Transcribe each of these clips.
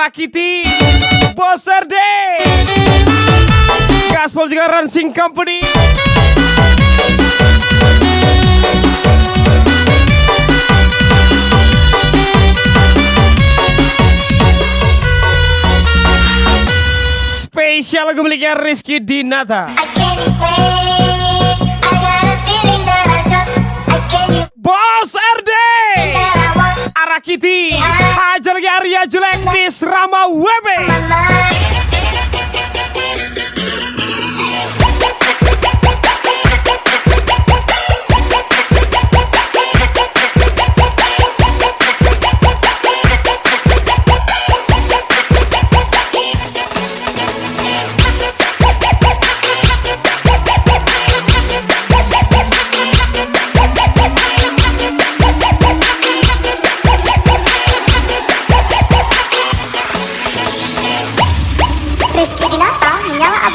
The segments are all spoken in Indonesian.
Arakiti, Boserde, Gaspol juga Ransing Company. Spesial lagu miliknya Rizky Dinata. Bos RD, Arakiti, Hajar lagi Arya Julek, Miss Rama Webe.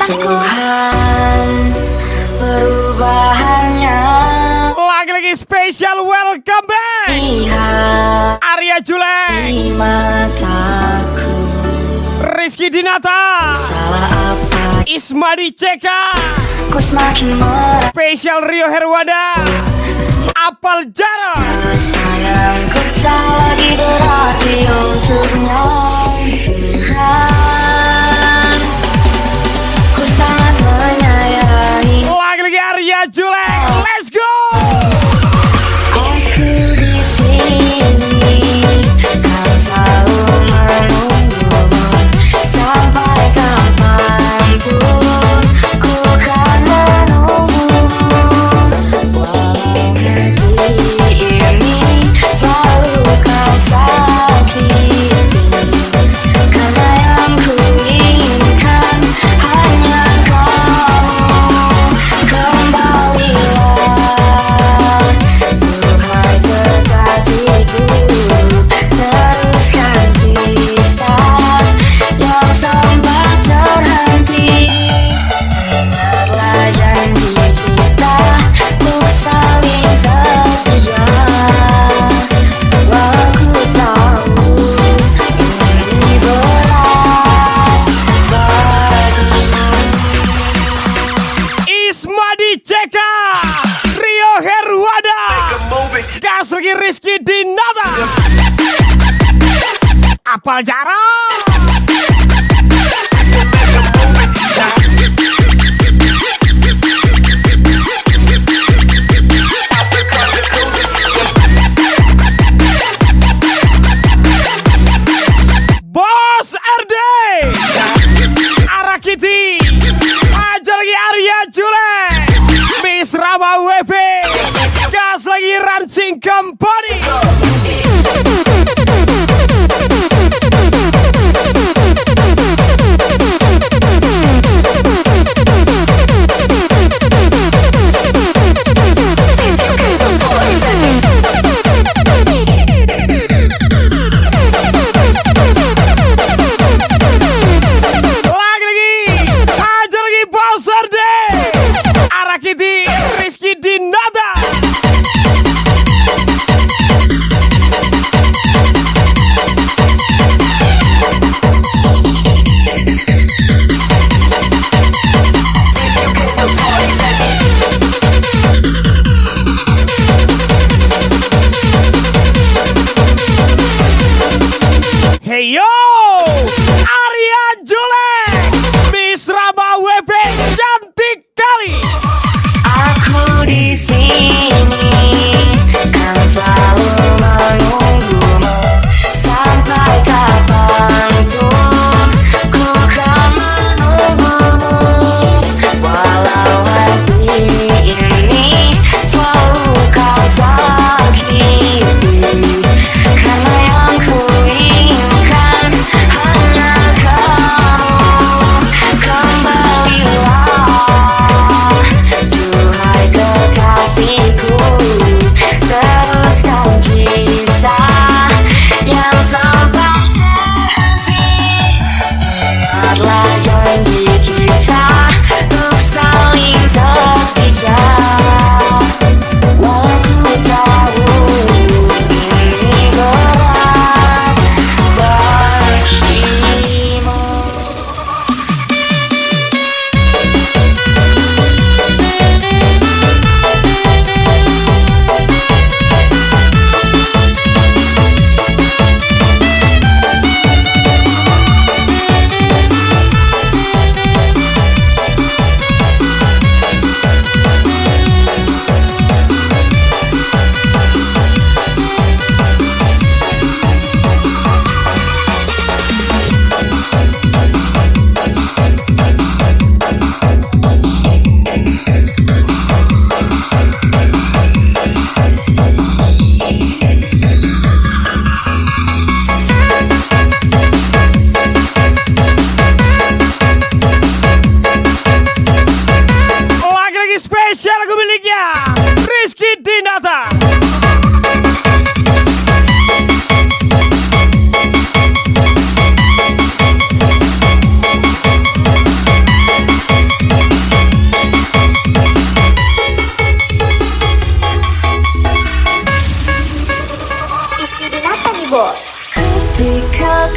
Tuhan perubahannya. Lagi-lagi spesial welcome back Arya Julek, Mataku Rizky Dinata, salah apa Ismadi Ceka, ku semakin spesial Rio Herwada, Apal Jara. sayangku tak lagi berarti untuknya. Tuhan, ku sangat menyayangi. Lagi-lagi Arya Julek, let's go. Aku di sini kan selalu menunggu sampai kapanpun ku kan menunggu. Walau hati ini selalu kau sakiti, karena yang ku inginkan hanya kamu. Kembalilah duhai kekasihku, teruskan kisah yang sempat terhenti. Ingatlah janji kita untuk saling setia. Walau ku tahu ini berat bagimu. Ismadi Ceka, Rio Herwada, gas lagi Rizky Dinata, Apal Jara. Bos RD, Arakiti, aja lagi Arya Julek, Miss Rama WP, gas lagi Ransing Company. Lagi-lagi, aja lagi Bos RD, Arakiti, Rizky Dinata. Hey yo, Arya Julek, Miss Rama WP, cantik kali. Aku di sini kan selalu menunggumu sampai kapanpun ku kan menunggumu. Walau hati ini selalu kau sakiti, karena yang ku inginkan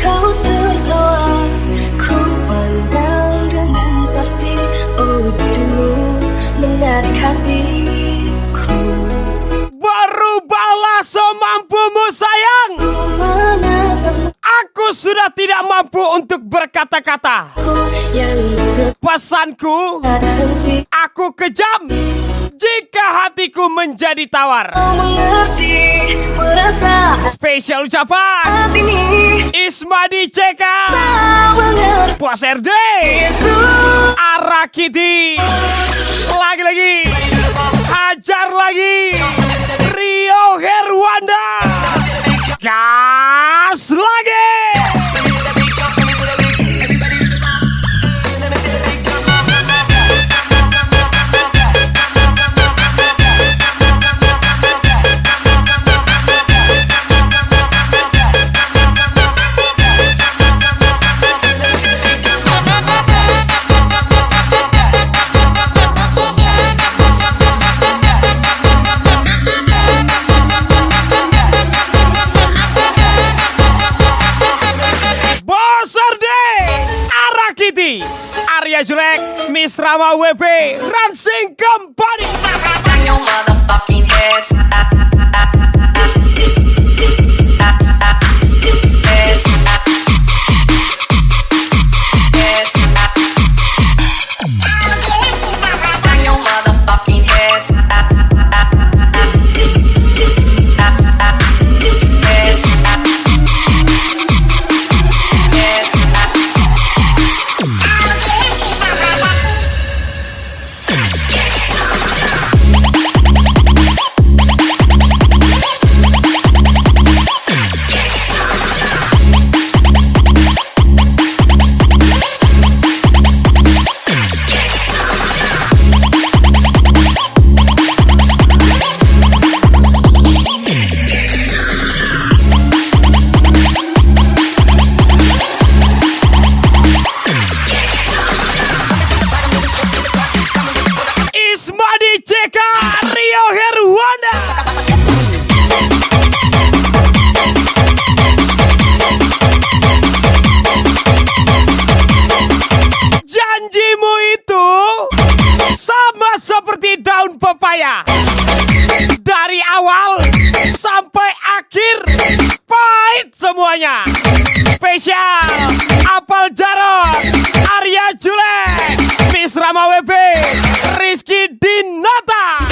kau tertawa, ku pandang dengan pasti. Oh dirimu menarik hatiku. Berubahlah semampumu sayang. Aku sudah tidak mampu untuk berkata-kata. Pesanku, aku kejam jika hatiku menjadi tawar. Spesial ucapan Ismadi CK, Bos RD, Arakiti. Lagi-lagi, hajar lagi, Rio Herwanda. Gas lagi. Arya Julek, Miss Rama WP, Ransing Company. Bang your motherfucking heads. Bang your motherfucking heads. Dari awal sampai akhir pahit semuanya. Spesial Apal Jarot, Arya Julek, Miss Rama WP, Rizky Dinata.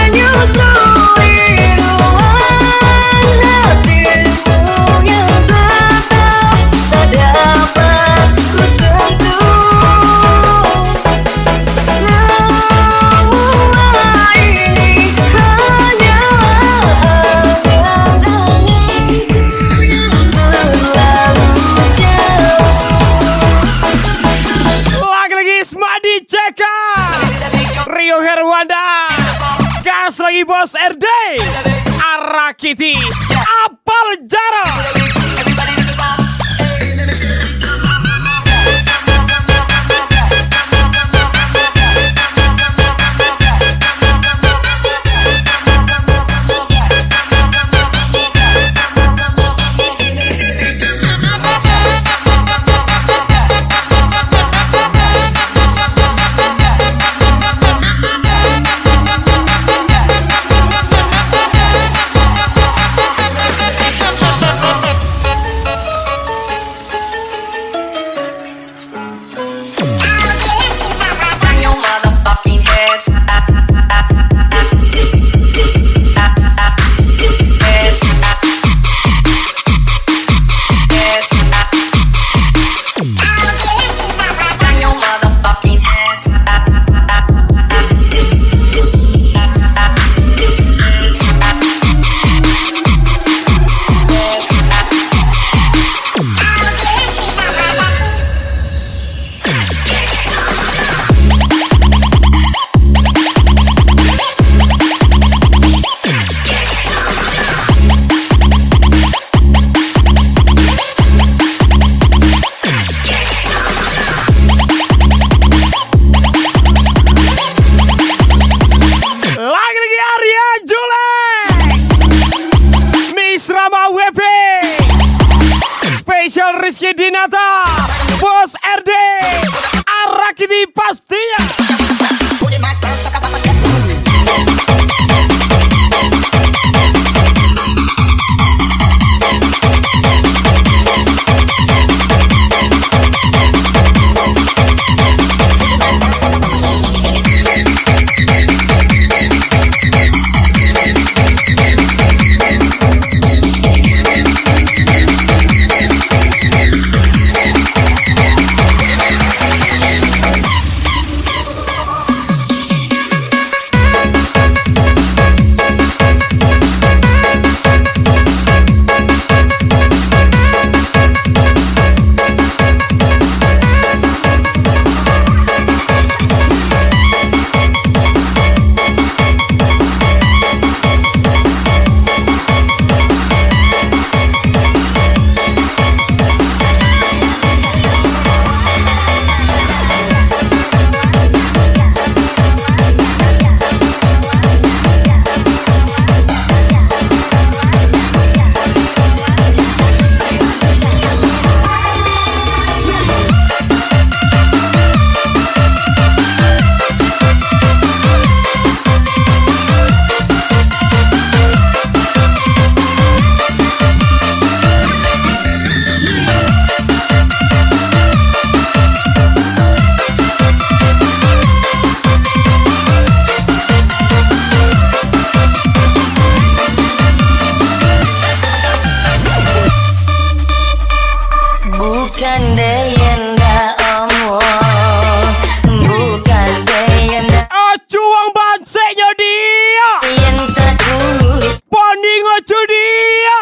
Menyusuri ruang hatimu yang tetap tak dapat ku sentuh. Rio Herwanda, gas lagi Bos RD, Arakiti, Apal Jarot. WP, spesial Rizky Dinata, Bos RD, Arakiti pastinya. Bukan deyenda omong, bukan deyenda Cuang banseknya dia, yang takut. bonding ocu dia.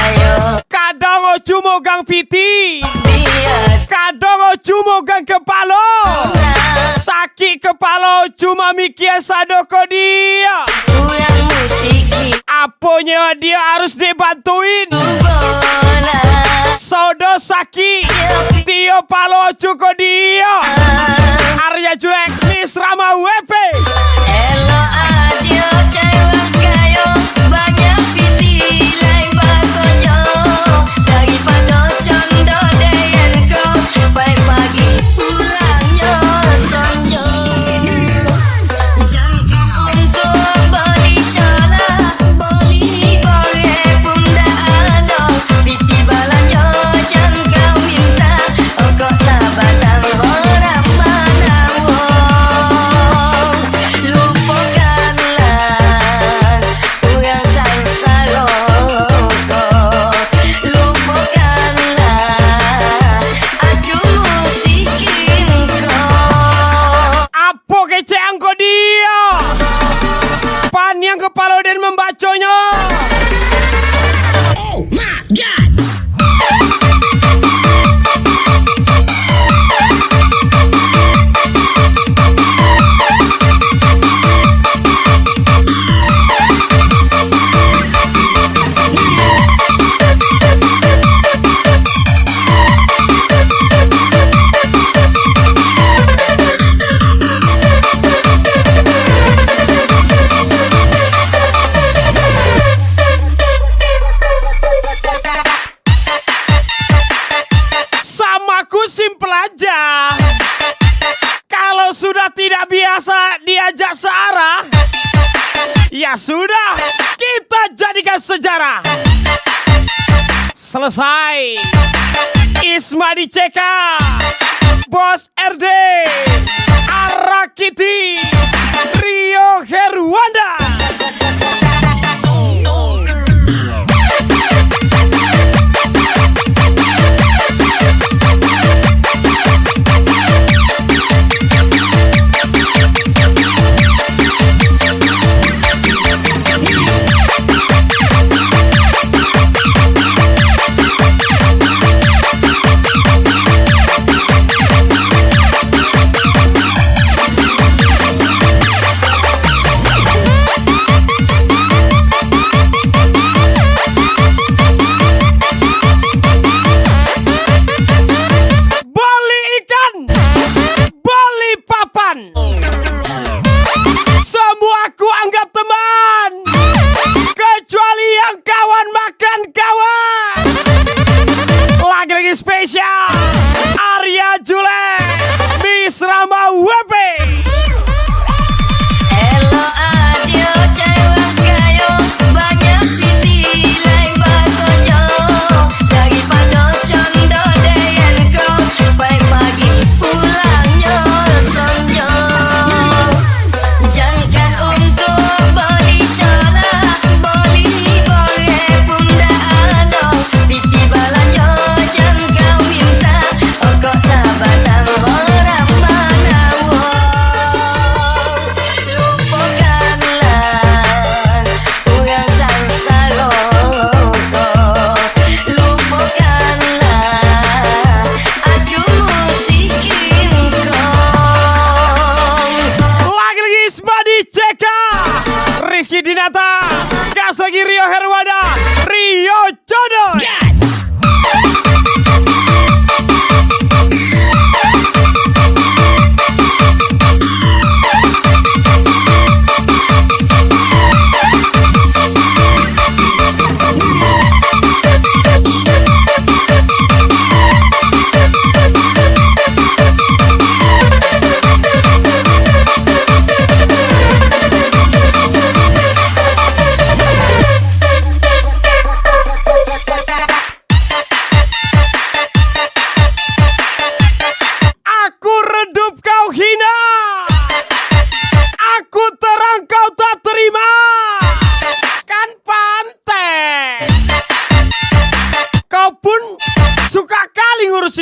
Ayo Kadang ocu mogang piti, bias kadang ocu mogang kepala. Sakit kepala cuma mikir sadoko dia. kurang musiki Apanya dia harus dibantuin. bola Sodo sakit, tio palo cuko dia. Arya Julek, Miss Rama WP. elo adio cewek kayo banyak piti lain bagojo daripada condo deyen kau baik pagi pulangnya sonjo jangan untuk beli cala beli boleh pun dah ada piti balanya jangan kau minta kok sahabatan orang mana lupakanlah orang salsaloko lupakanlah acu musikin kau Apa keceang kau dia? Pan yang kepala dan membacanya. oh my god. Samaku simpel aja. Kalau sudah tidak biasa diajak searah, ya sudah, kita jadikan sejarah. Selesai. Isma diceka, Bos RD, Arakiti, Rio Herwanda.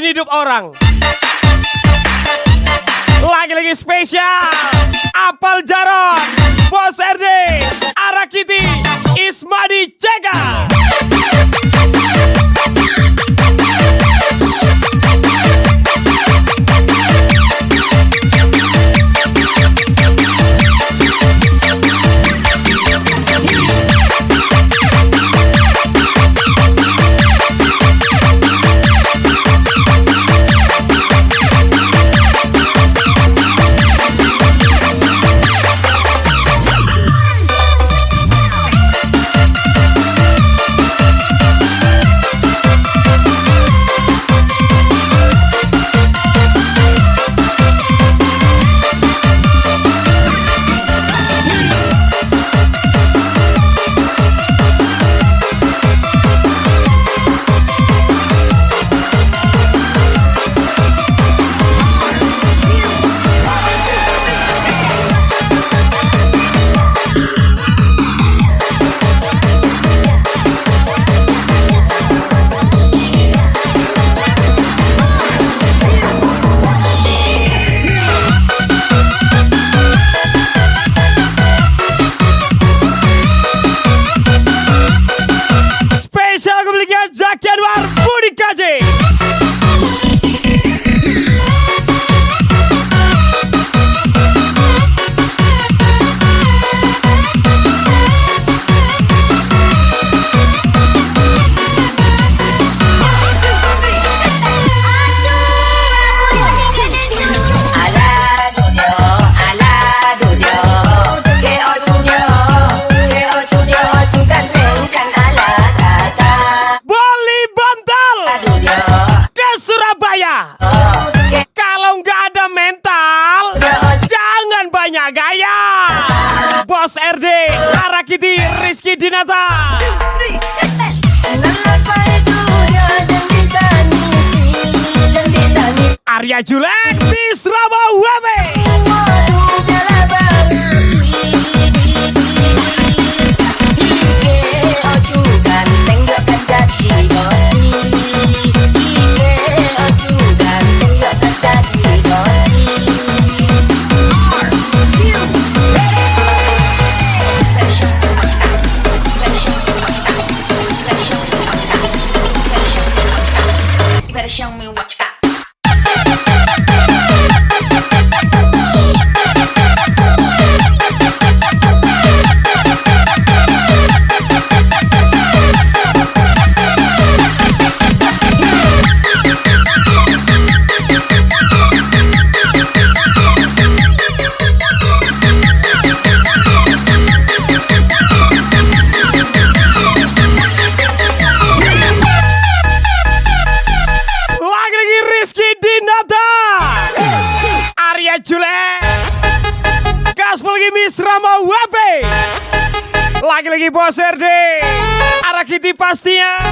bikin hidup orang. Lagi-lagi spesial Apal Jarot, Bos RD, Arakiti, Ismadi Cega. Zaki Anwar, Budi Kaji. Kalau nggak ada mental, jangan banyak gaya. Bos RD, Arakiti, Rizky Dinata. Arya Julek, Misrama Webe. Show me what you got. Misrama WP. Lagi-lagi Bos RD, Arakiti pastinya.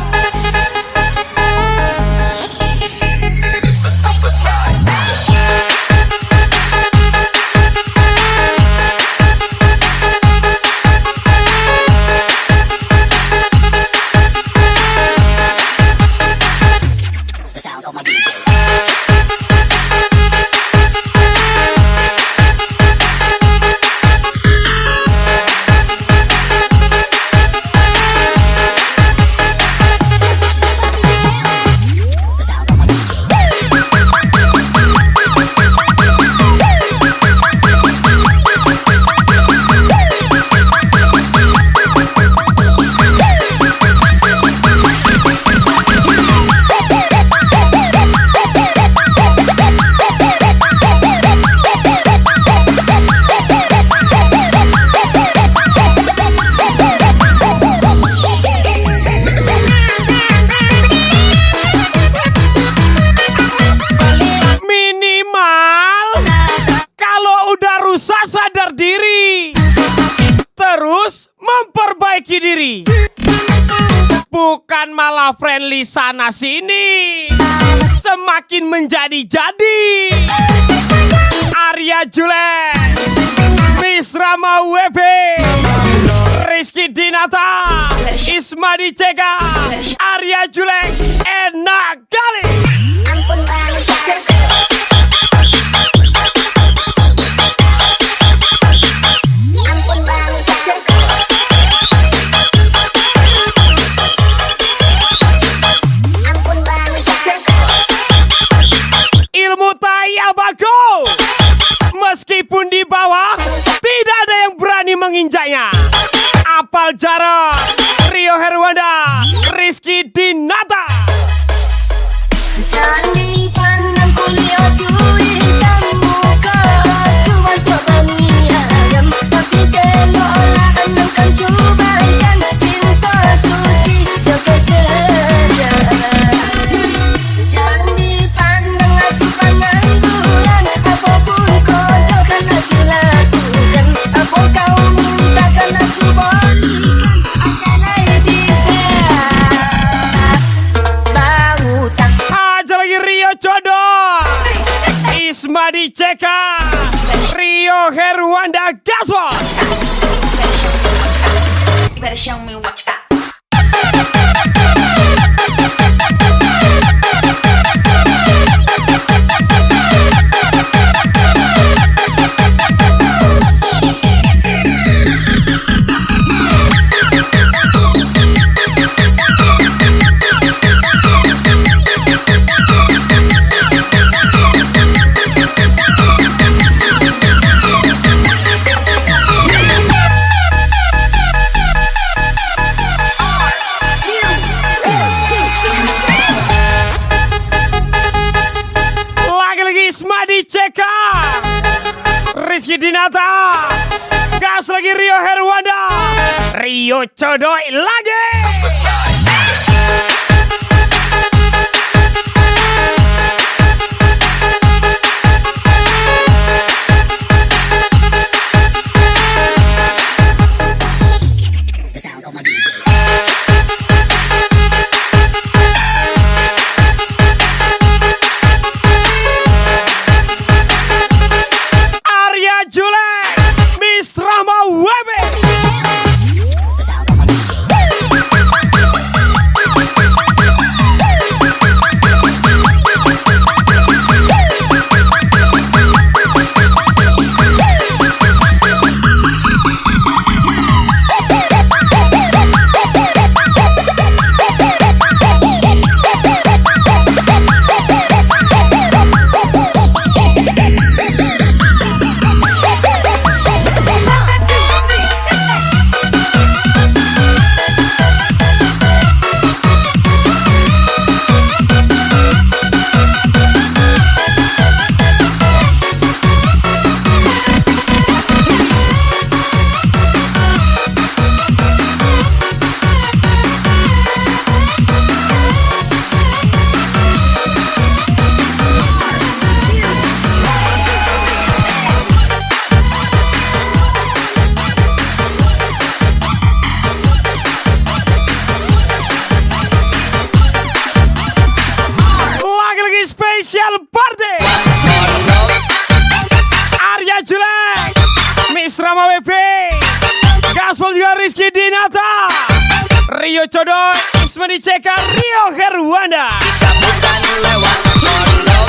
Sadar diri, terus memperbaiki diri, bukan malah friendly sana sini, semakin menjadi-jadi. Arya Julek, Misrama WB, Rizky Dinata, Ismadi Cega, Arya Julek, enak kali. anjaynya. Apal Jarot, Rio Herwanda, Rizky Dinata. Jangan dipandang kuliah curi kamu cuma terbang ayam, tapi kelola enam kan cobaikan cinta suci jaga saja. Jangan dipandang acu pandang bulan, apapun kau kan acu lakukan, apa kau minta kan acu berikan, asalnya bisa bau tak. Aja lagi Rio Jodoh, Isma Diceka, Rio Herwanda Gaswat. You better show me what you got. Rizky Dinata, gas lagi Rio Herwanda, Rio Codoy lagi. Special party Arya Julek, Miss Rama WP, Gaspol juga Rizky Dinata, Rio Codoy, Isma Diceka, Rio Herwanda. Kita bukan lewat pondok.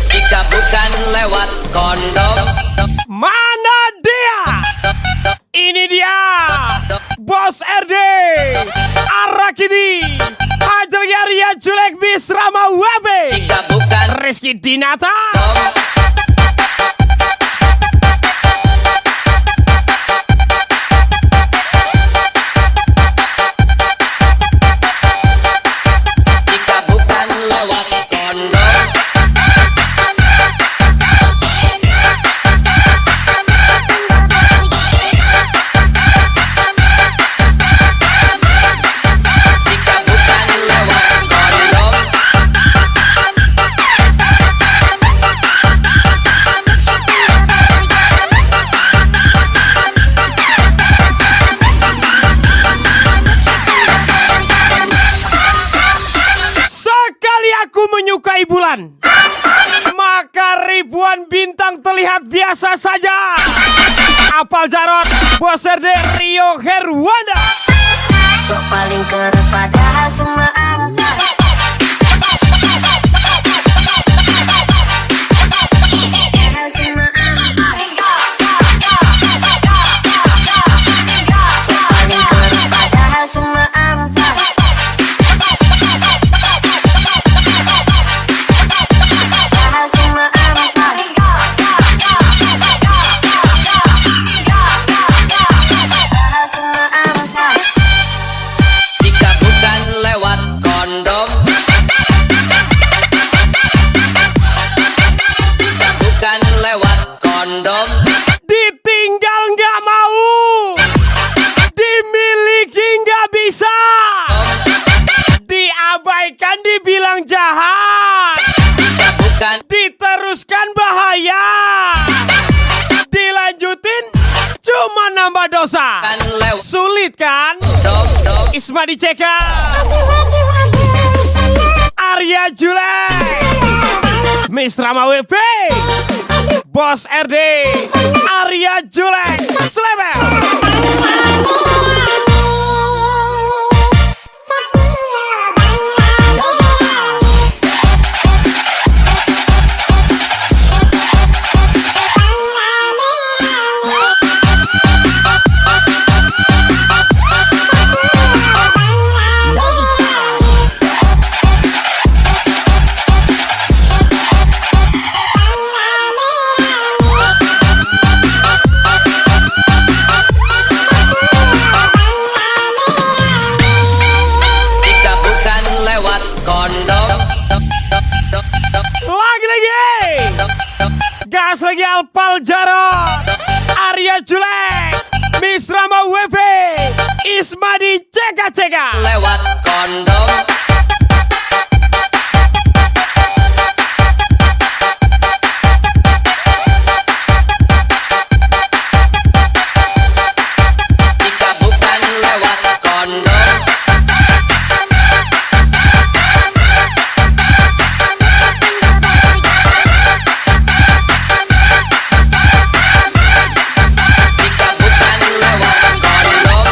Kita bukan lewat kondom. Mana dia? Ini dia, Bos RD, Arakidi, Hajar Arya Julek, Miss Rama WP, Kita bukan Rizky Dinata. Kita bukan lewat kondom. Kita bukan lewat kondom. Sekali aku menyukai bulan, maka ribuan bintang terlihat biasa saja. Apal Jarot, Bos RD, Rio Herwanda. Sok paling keras padahal cuma anda. Padahal cuma anda. Sok paling keras yang jahat, bukan diteruskan bahaya, dilanjutin cuma nambah dosa. kan lewat Sulit kan? dom dom Isma dicekal, Arya Julek, Miss Rama WP, Bos RD, Arya Julek, Slebel. jika bukan lewat kondom Lagi. Gas lagi Alpal Jarot, Arya Julek, Miss Rama WP, Isma dicekal-cekal. lewat kondom jika bukan lewat kondom jika bukan lewat kondom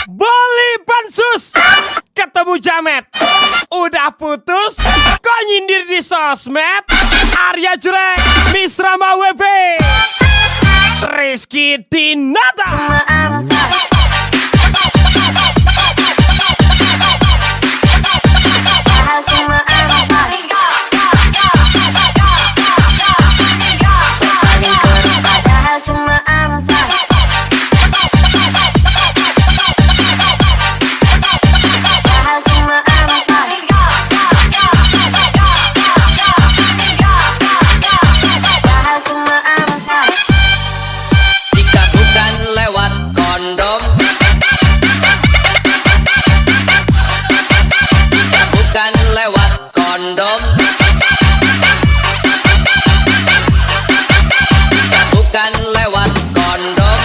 Beli pansus, ketemu Jamet, udah putus, kok nyindir di sosmed? Arya Julek, Miss Rama WP, Rizky Dinata. jika bukan lewat kondom jika bukan lewat kondom jika bukan lewat kondom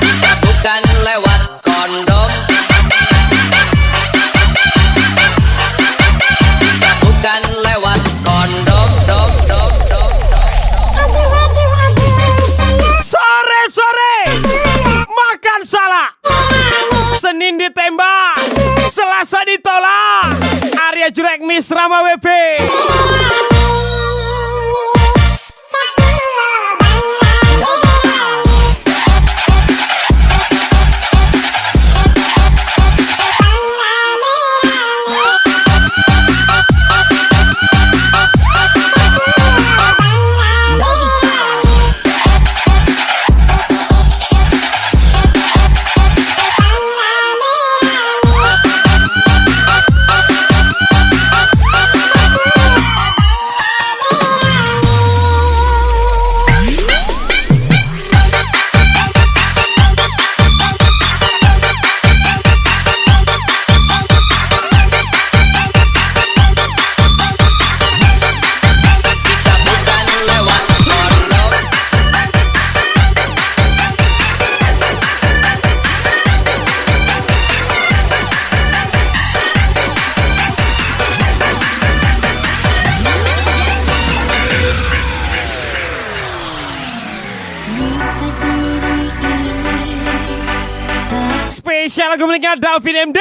jika bukan lewat kondom jika bukan lewat kondom dom dom dom Sore-sore, makan salah. Senin ditembak, Selasa ditolak. Arya Julek, Miss Rama WP. jika bukan lewat kondom Spesial lagu miliknya Dalvin MD.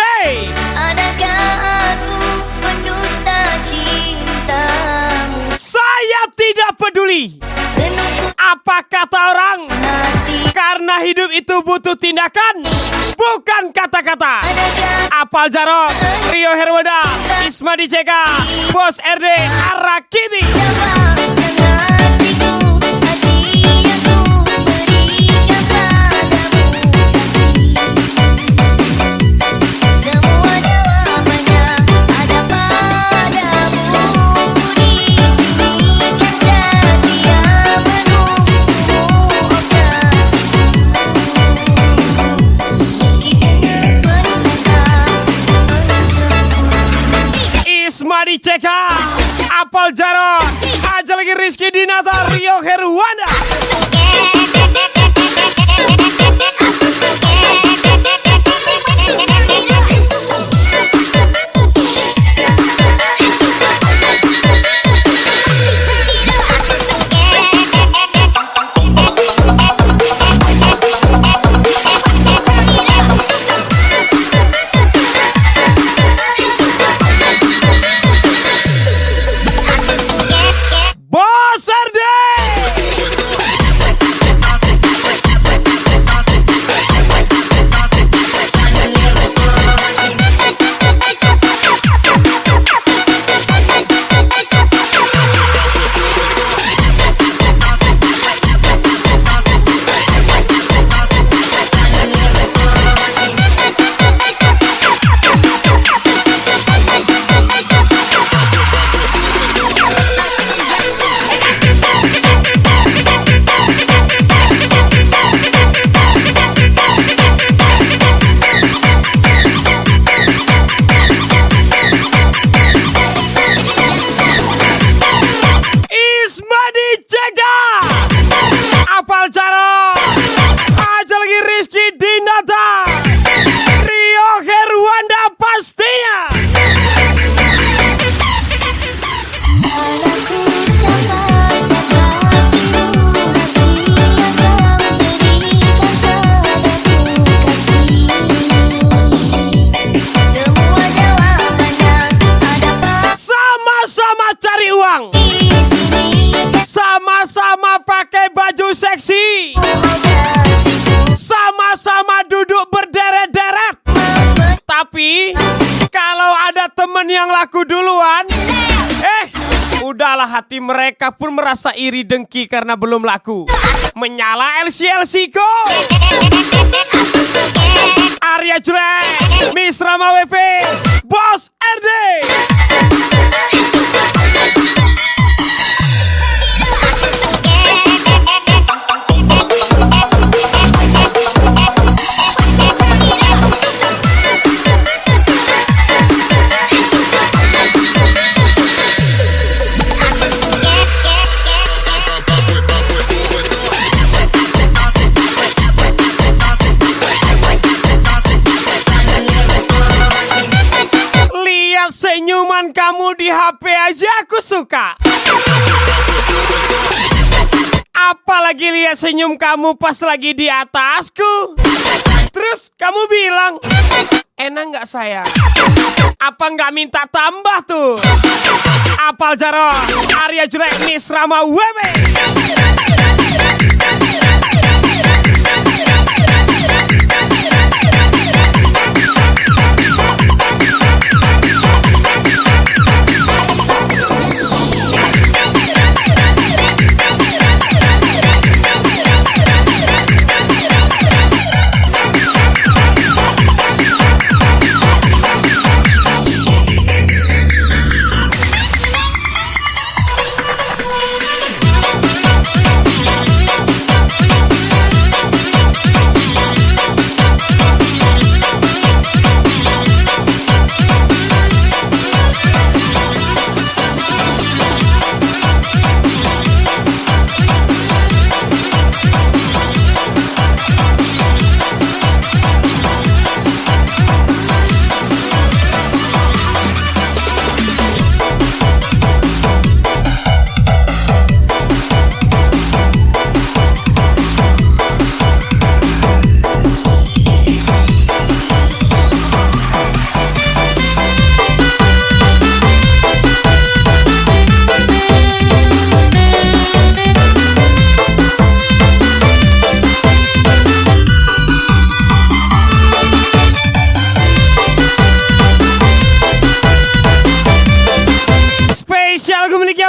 Adakah aku pendusta cintamu? Saya tidak peduli Penuhku apa kata orang, hati. karena hidup itu butuh tindakan, bukan kata-kata. Adakah Apal Jarot, Rio Herwada, Isma dicekal, Bos RD, Arakiti. jawab dengan hatiku, hati yang ku berikan padamu kasih. Semua Ismedi CK, Apal Jarot, aja lagi Rizky Dinata, Rio Herwanda. Sama-sama pakai baju seksi, sama-sama duduk berderet-deret. Tapi kalau ada temen yang laku duluan, udahlah, hati mereka pun merasa iri dengki karena belum laku. Menyala LC go. Arya Jurek, Miss Rama WP, Bos RD. Senyuman kamu di HP aja aku suka. Apalagi lihat senyum kamu pas lagi di atasku. Terus kamu bilang, enak nggak sayang? Apa nggak minta tambah tuh? Apal Jarot, Arya Jurek, Miss Rama WP.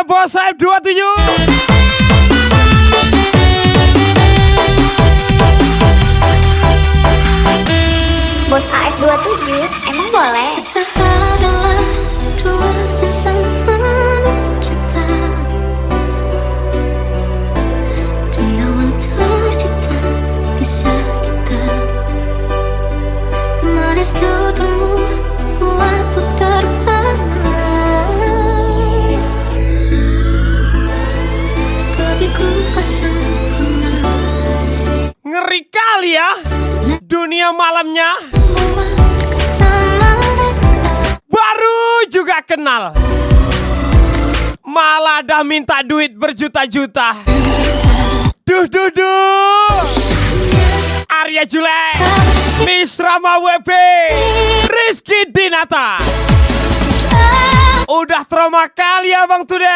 Bos Aib 27. Bos AF 27, emang boleh? Kita adalah dua insan penuh cinta. Di awal tercipta kisah kita. Manis tuturmu buatku terpana. nggak kenal, malah dah minta duit berjuta-juta. Duh, duh, duh. Arya Julek, Miss Rama WB, Rizky Dinata. Udah trauma kali ya Bang Tude.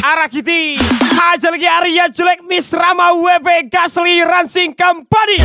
Arakiti, Haja lagi Arya Julek, Miss Rama WB, Gasli Ransing Company.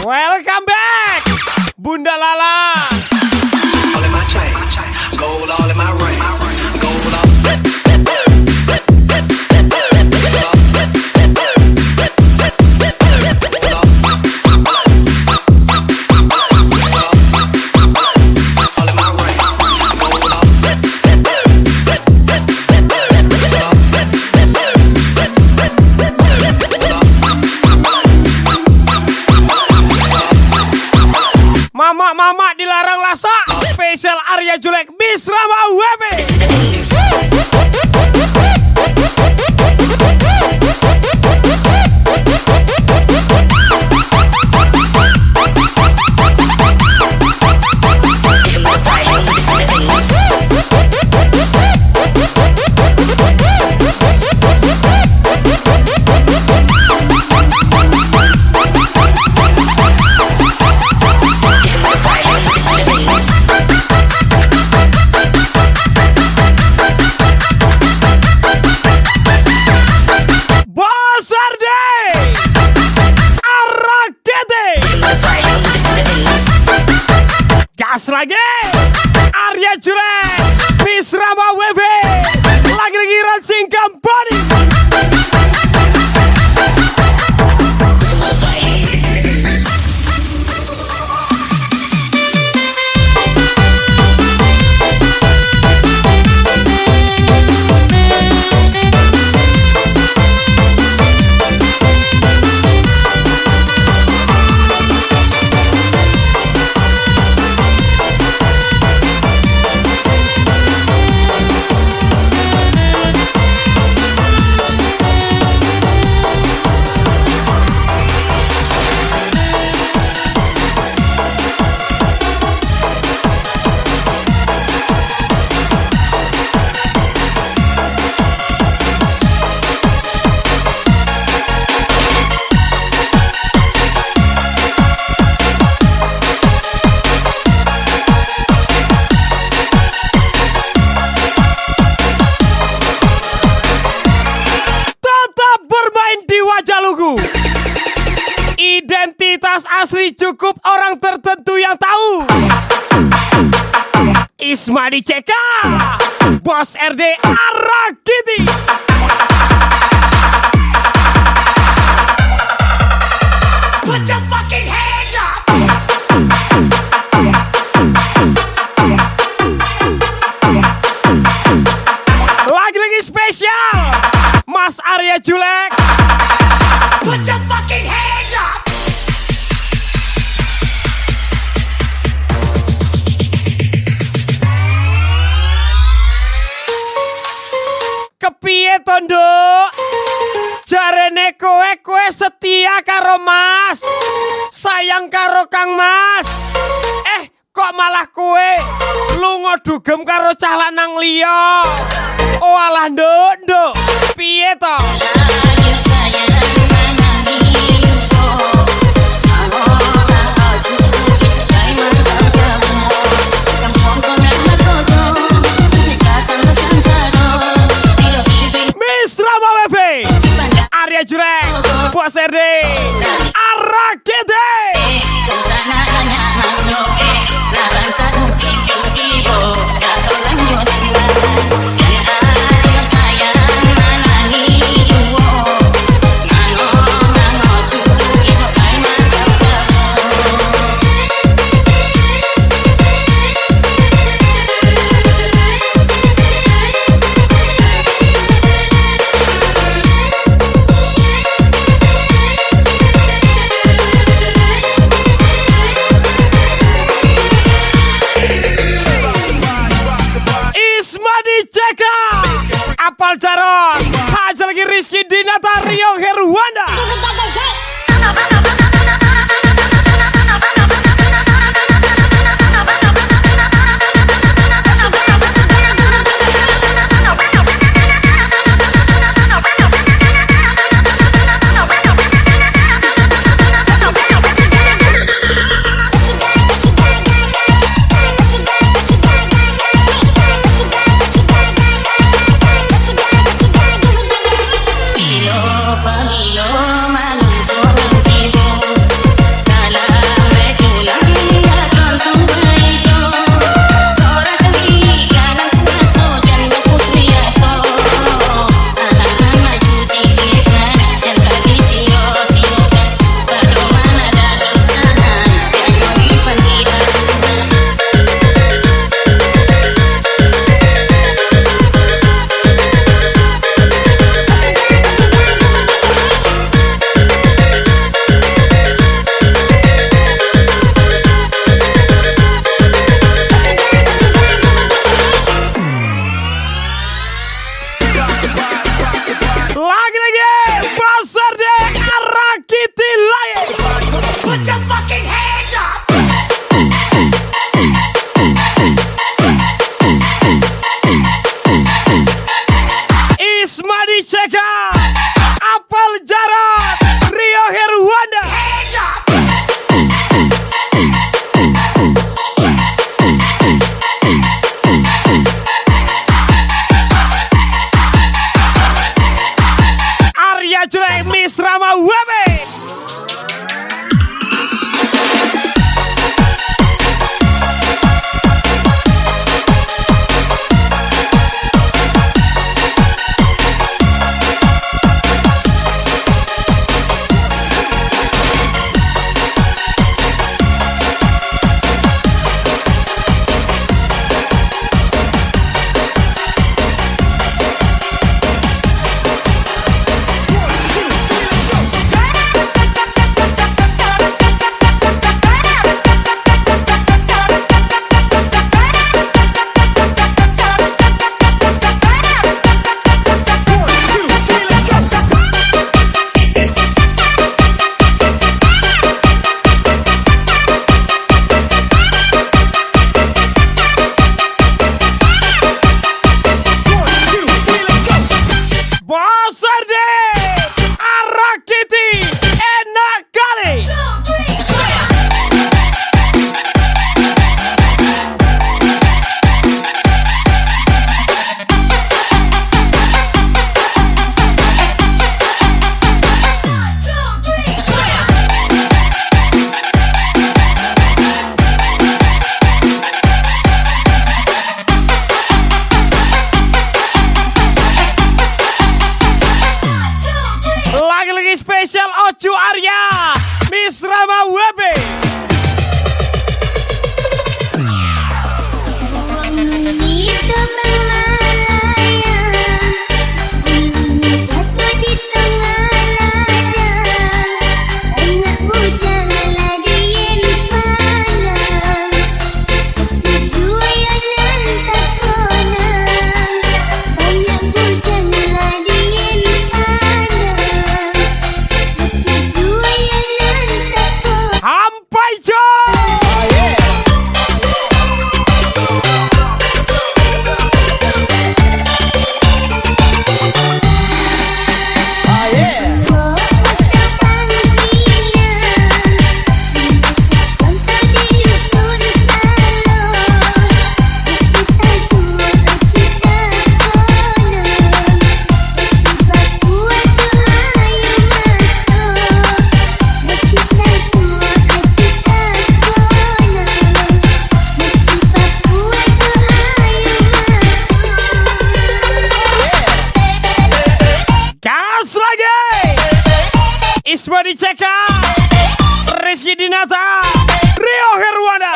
Welcome back, Bunda Lala. All in my chain, gold all in my ring, gold all. Mama dilarang lasa. Spesial Arya Julek, Miss Rama WB. asli cukup orang tertentu yang tahu. Ismadi CK, Bos RD Arakiti. Put your fucking hands up. Lagi-lagi spesial Mas Arya Julek. Put your fucking hands up. Kepiye to, Nduk? Jarene kowe setia karo Mas, sayang karo Kang Mas. Kok malah kowe lunga dugem karo cah lanang liya? Oh alah, Nduk, piye to? Arya Julek, Bos RD Arakiti. Apal Jarot, Haja lagi Rizky Dinata Rio Herwanda. Acu Arya, Miss Rama Webe. Hampai coy. Gas lagi. Isma Diceka, Rizky Dinata, Rio Herwana.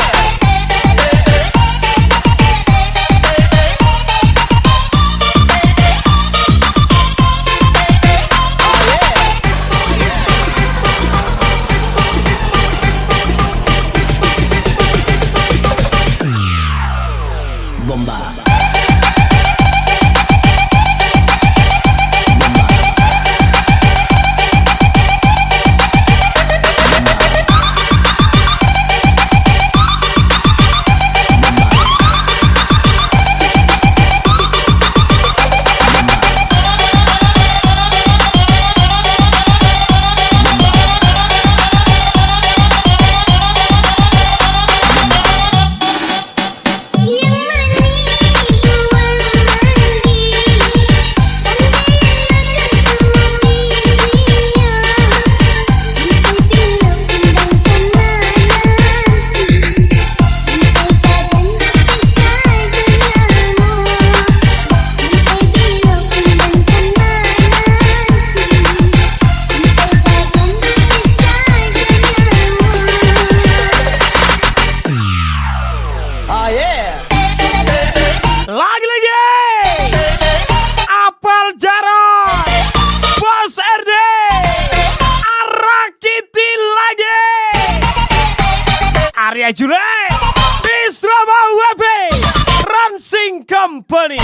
Lagi-lagi Apal Jarot, Bos RD, Arakiti lagi, Arya Jule, Miss Rama Webe, Ransing Company.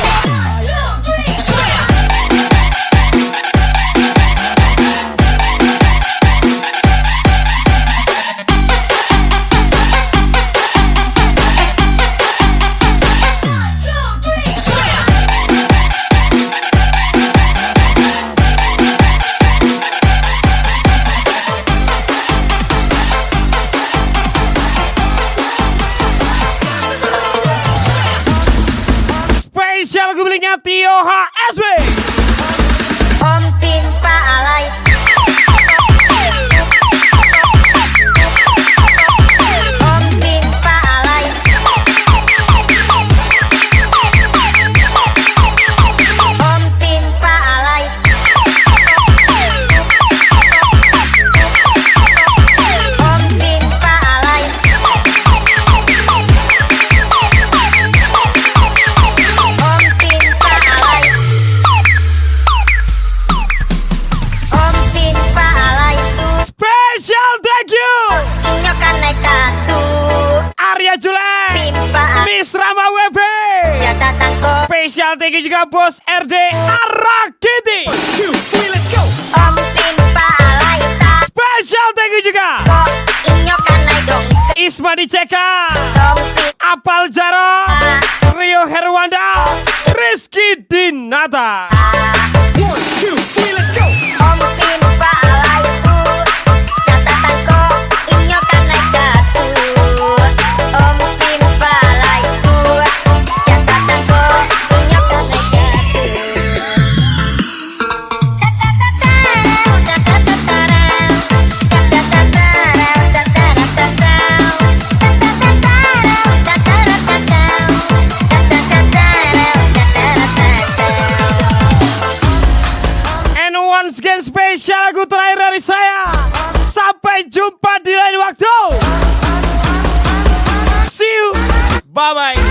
Spesial gubernnya Tio HSB. Om Pin Pak Alay. Om Pin Pak Alay. Om Pin Pak Alay. Om Pin Pak Alay. Om Pin Pak Alay. Om Pin Pak Alay tuh Spesial thank you inyo kan naik tatu. Arya Jule, Pin Pak Miss Rama Webe. Jatah tangko. Spesial thank you juga Bos RD Arakiti. Om Pin Pak Alay tak Spesial thank you juga kok inyo kan naik dong. Isma Diceka, Om Pin Apal Jarot, Rio Herwanda, Rizky Dinata. Om Pin Pak Alay tuh jatah tangko inyo kan naik tatu. Om Pin Pak Alay tuh jatah tangko inyo kan naik And once again spesial lagu terakhir dari saya. Sampai jumpa di lain waktu. See you. Bye-bye.